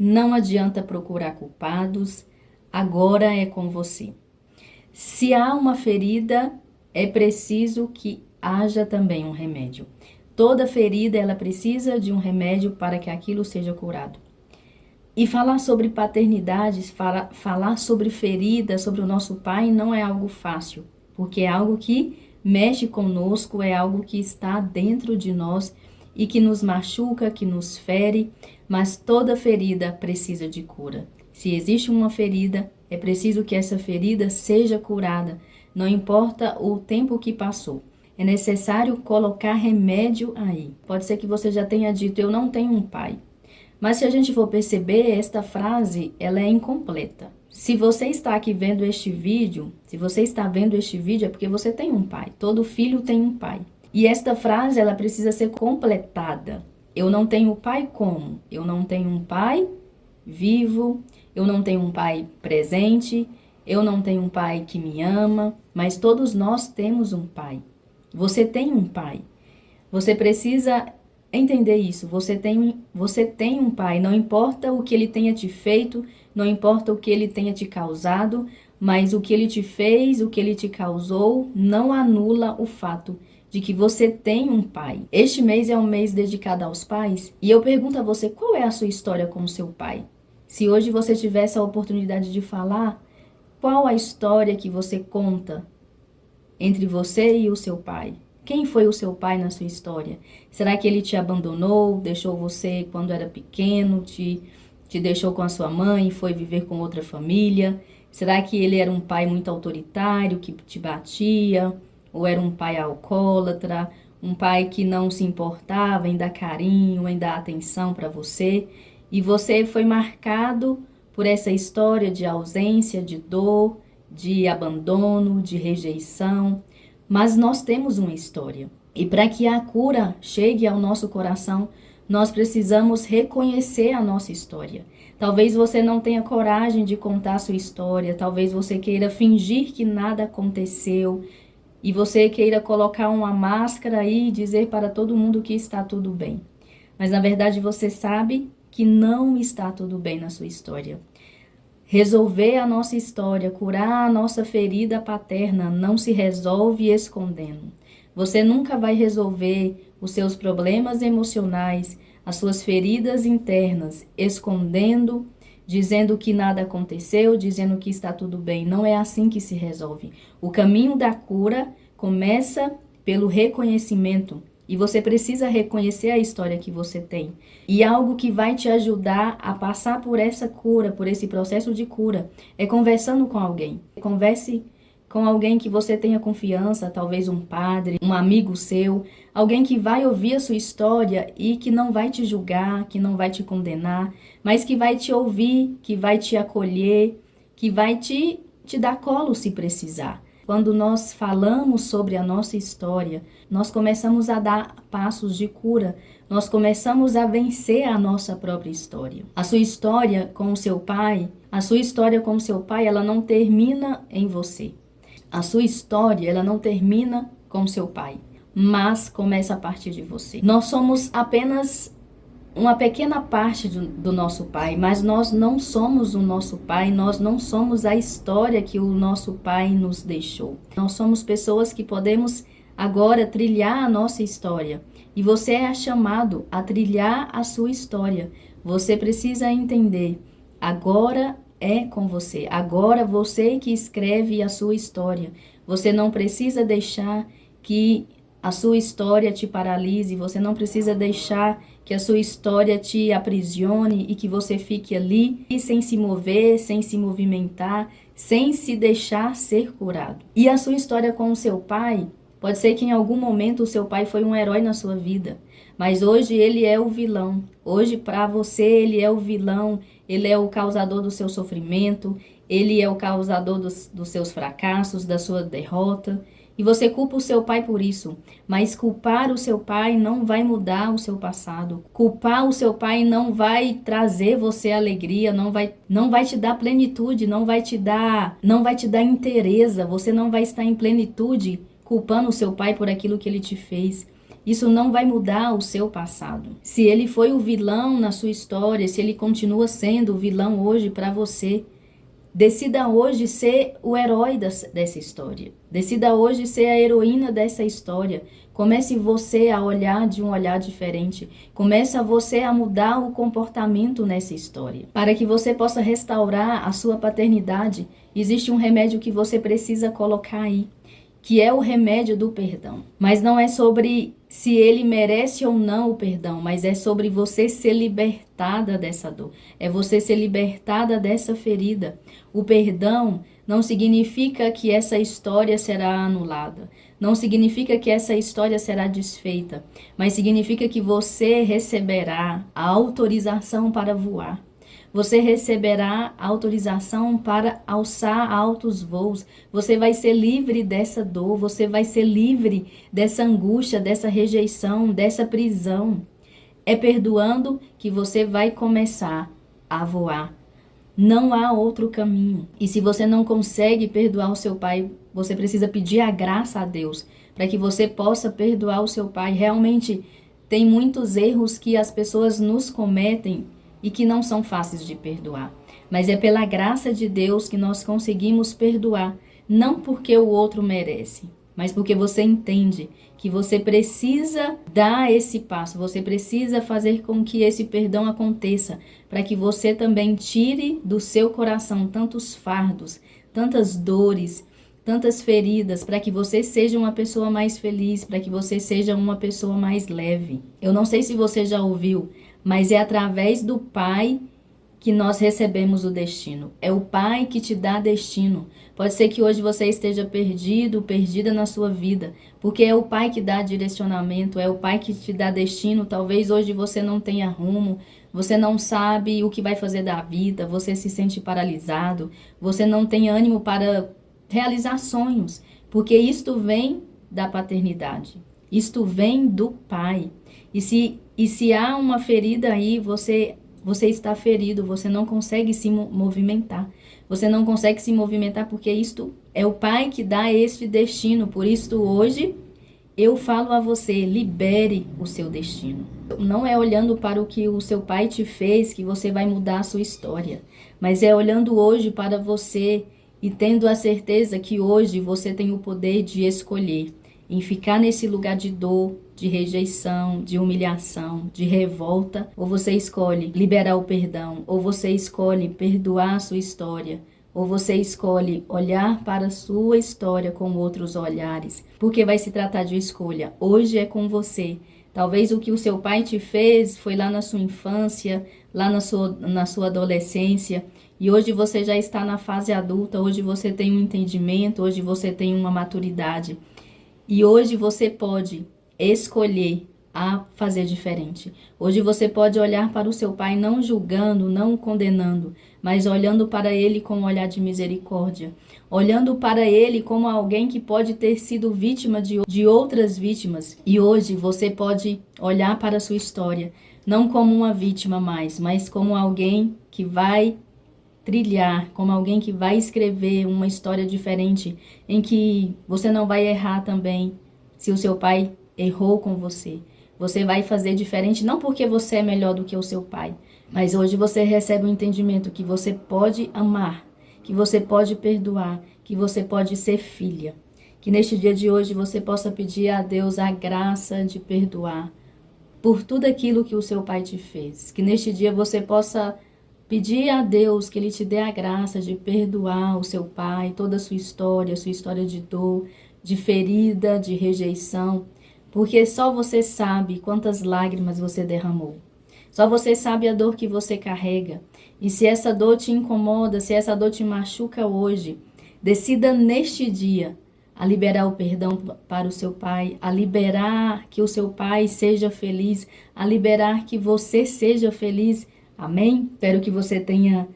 Não adianta procurar culpados, agora é com você. Se há uma ferida, é preciso que haja também um remédio. Toda ferida, ela precisa de um remédio para que aquilo seja curado. E falar sobre paternidade, falar sobre ferida, sobre o nosso pai, não é algo fácil, porque é algo que mexe conosco, é algo que está dentro de nós e que nos machuca, que nos fere, mas toda ferida precisa de cura. Se existe uma ferida, é preciso que essa ferida seja curada, não importa o tempo que passou. É necessário colocar remédio aí. Pode ser que você já tenha dito, eu não tenho um pai. Mas se a gente for perceber, esta frase, ela é incompleta. Se você está aqui vendo este vídeo, se você está vendo este vídeo é porque você tem um pai. Todo filho tem um pai. E esta frase, ela precisa ser completada. Eu não tenho pai como? Eu não tenho um pai vivo, eu não tenho um pai presente, eu não tenho um pai que me ama, mas todos nós temos um pai. Você tem um pai. Você precisa entender isso. Você tem um pai. Não importa o que ele tenha te feito, não importa o que ele tenha te causado, mas o que ele te fez, o que ele te causou, não anula o fato de que você tem um pai. Este mês é um mês dedicado aos pais e eu pergunto a você, qual é a sua história com o seu pai? Se hoje você tivesse a oportunidade de falar, qual a história que você conta entre você e o seu pai? Quem foi o seu pai na sua história? Será que ele te abandonou, deixou você quando era pequeno, te deixou com a sua mãe e foi viver com outra família? Será que ele era um pai muito autoritário, que te batia? Ou era um pai alcoólatra? Um pai que não se importava em dar carinho, em dar atenção para você? E você foi marcado por essa história de ausência, de dor, de abandono, de rejeição. Mas nós temos uma história. E para que a cura chegue ao nosso coração, nós precisamos reconhecer a nossa história. Talvez você não tenha coragem de contar a sua história, talvez você queira fingir que nada aconteceu e você queira colocar uma máscara aí e dizer para todo mundo que está tudo bem. Mas na verdade você sabe que não está tudo bem na sua história. Resolver a nossa história, curar a nossa ferida paterna, não se resolve escondendo. Você nunca vai resolver os seus problemas emocionais, as suas feridas internas, escondendo, dizendo que nada aconteceu, dizendo que está tudo bem. Não é assim que se resolve. O caminho da cura começa pelo reconhecimento. E você precisa reconhecer a história que você tem. E algo que vai te ajudar a passar por essa cura, por esse processo de cura, é conversando com alguém. Converse com alguém que você tenha confiança, talvez um padre, um amigo seu, alguém que vai ouvir a sua história e que não vai te julgar, que não vai te condenar, mas que vai te ouvir, que vai te acolher, que vai te dar colo se precisar. Quando nós falamos sobre a nossa história, nós começamos a dar passos de cura, nós começamos a vencer a nossa própria história. A sua história com o seu pai, ela não termina em você. A sua história, ela não termina com o seu pai, mas começa a partir de você. Nós somos apenas uma pequena parte do nosso pai, mas nós não somos o nosso pai, nós não somos a história que o nosso pai nos deixou. Nós somos pessoas que podemos agora trilhar a nossa história. E você é chamado a trilhar a sua história. Você precisa entender, agora é com você. Agora você que escreve a sua história. Você não precisa deixar que a sua história te paralise, você não precisa deixar que a sua história te aprisione e que você fique ali sem se mover, sem se movimentar, sem se deixar ser curado. E a sua história com o seu pai, pode ser que em algum momento o seu pai foi um herói na sua vida, mas hoje ele é o vilão. Hoje para você ele é o vilão, ele é o causador do seu sofrimento, ele é o causador dos seus fracassos, da sua derrota. E você culpa o seu pai por isso, mas culpar o seu pai não vai mudar o seu passado. Culpar o seu pai não vai trazer você alegria, não vai te dar plenitude, não vai te dar inteireza. Você não vai estar em plenitude culpando o seu pai por aquilo que ele te fez. Isso não vai mudar o seu passado. Se ele foi o vilão na sua história, se ele continua sendo o vilão hoje para você, decida hoje ser o herói dessa história. Decida hoje ser a heroína dessa história. Comece você a olhar de um olhar diferente. Comece você a mudar o comportamento nessa história. Para que você possa restaurar a sua paternidade, existe um remédio que você precisa colocar aí, que é o remédio do perdão. Mas não é sobre se ele merece ou não o perdão, mas é sobre você ser libertada dessa dor. É você ser libertada dessa ferida. O perdão não significa que essa história será anulada. Não significa que essa história será desfeita, mas significa que você receberá a autorização para voar. Você receberá autorização para alçar altos voos. Você vai ser livre dessa dor, você vai ser livre dessa angústia, dessa rejeição, dessa prisão. É perdoando que você vai começar a voar. Não há outro caminho. E se você não consegue perdoar o seu pai, você precisa pedir a graça a Deus para que você possa perdoar o seu pai. Realmente, tem muitos erros que as pessoas nos cometem e que não são fáceis de perdoar. Mas é pela graça de Deus que nós conseguimos perdoar, não porque o outro merece, mas porque você entende que você precisa dar esse passo, você precisa fazer com que esse perdão aconteça, para que você também tire do seu coração tantos fardos, tantas dores, tantas feridas, para que você seja uma pessoa mais feliz, para que você seja uma pessoa mais leve. Eu não sei se você já ouviu, mas é através do Pai que nós recebemos o destino. É o Pai que te dá destino. Pode ser que hoje você esteja perdido, perdida na sua vida, porque é o Pai que dá direcionamento, é o Pai que te dá destino. Talvez hoje você não tenha rumo, você não sabe o que vai fazer da vida, você se sente paralisado, você não tem ânimo para realizar sonhos, porque isto vem da paternidade, isto vem do Pai. E se há uma ferida aí, você está ferido, você não consegue se movimentar. Você não consegue se movimentar porque isto é o Pai que dá este destino. Por isso hoje eu falo a você, libere o seu destino. Não é olhando para o que o seu pai te fez que você vai mudar a sua história, mas é olhando hoje para você e tendo a certeza que hoje você tem o poder de escolher em ficar nesse lugar de dor, de rejeição, de humilhação, de revolta, ou você escolhe liberar o perdão, ou você escolhe perdoar a sua história, ou você escolhe olhar para a sua história com outros olhares, porque vai se tratar de escolha. Hoje é com você. Talvez o que o seu pai te fez foi lá na sua infância, lá na sua adolescência, e hoje você já está na fase adulta, hoje você tem um entendimento, hoje você tem uma maturidade. E hoje você pode escolher a fazer diferente. Hoje você pode olhar para o seu pai não julgando, não condenando, mas olhando para ele com um olhar de misericórdia. Olhando para ele como alguém que pode ter sido vítima de outras vítimas. E hoje você pode olhar para a sua história, não como uma vítima mais, mas como alguém que vai trilhar, como alguém que vai escrever uma história diferente, em que você não vai errar também. Se o seu pai errou com você, você vai fazer diferente, não porque você é melhor do que o seu pai, mas hoje você recebe o entendimento que você pode amar, que você pode perdoar, que você pode ser filha. Que neste dia de hoje você possa pedir a Deus a graça de perdoar por tudo aquilo que o seu pai te fez. Que neste dia você possa pedir a Deus que Ele te dê a graça de perdoar o seu pai, toda a sua história de dor, de ferida, de rejeição, porque só você sabe quantas lágrimas você derramou. Só você sabe a dor que você carrega. E se essa dor te incomoda, se essa dor te machuca hoje, decida neste dia a liberar o perdão para o seu pai, a liberar que o seu pai seja feliz, a liberar que você seja feliz. Amém? Espero que você tenha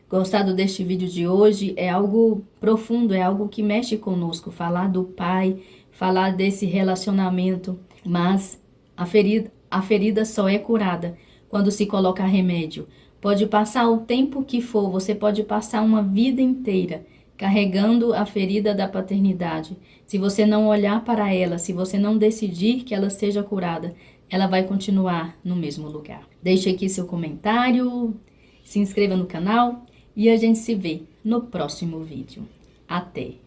gostado deste vídeo de hoje. É algo profundo, é algo que mexe conosco. Falar do pai, falar desse relacionamento. Mas a ferida só é curada quando se coloca remédio. Pode passar o tempo que for, você pode passar uma vida inteira carregando a ferida da paternidade. Se você não olhar para ela, se você não decidir que ela seja curada, ela vai continuar no mesmo lugar. Deixe aqui seu comentário, se inscreva no canal e a gente se vê no próximo vídeo. Até!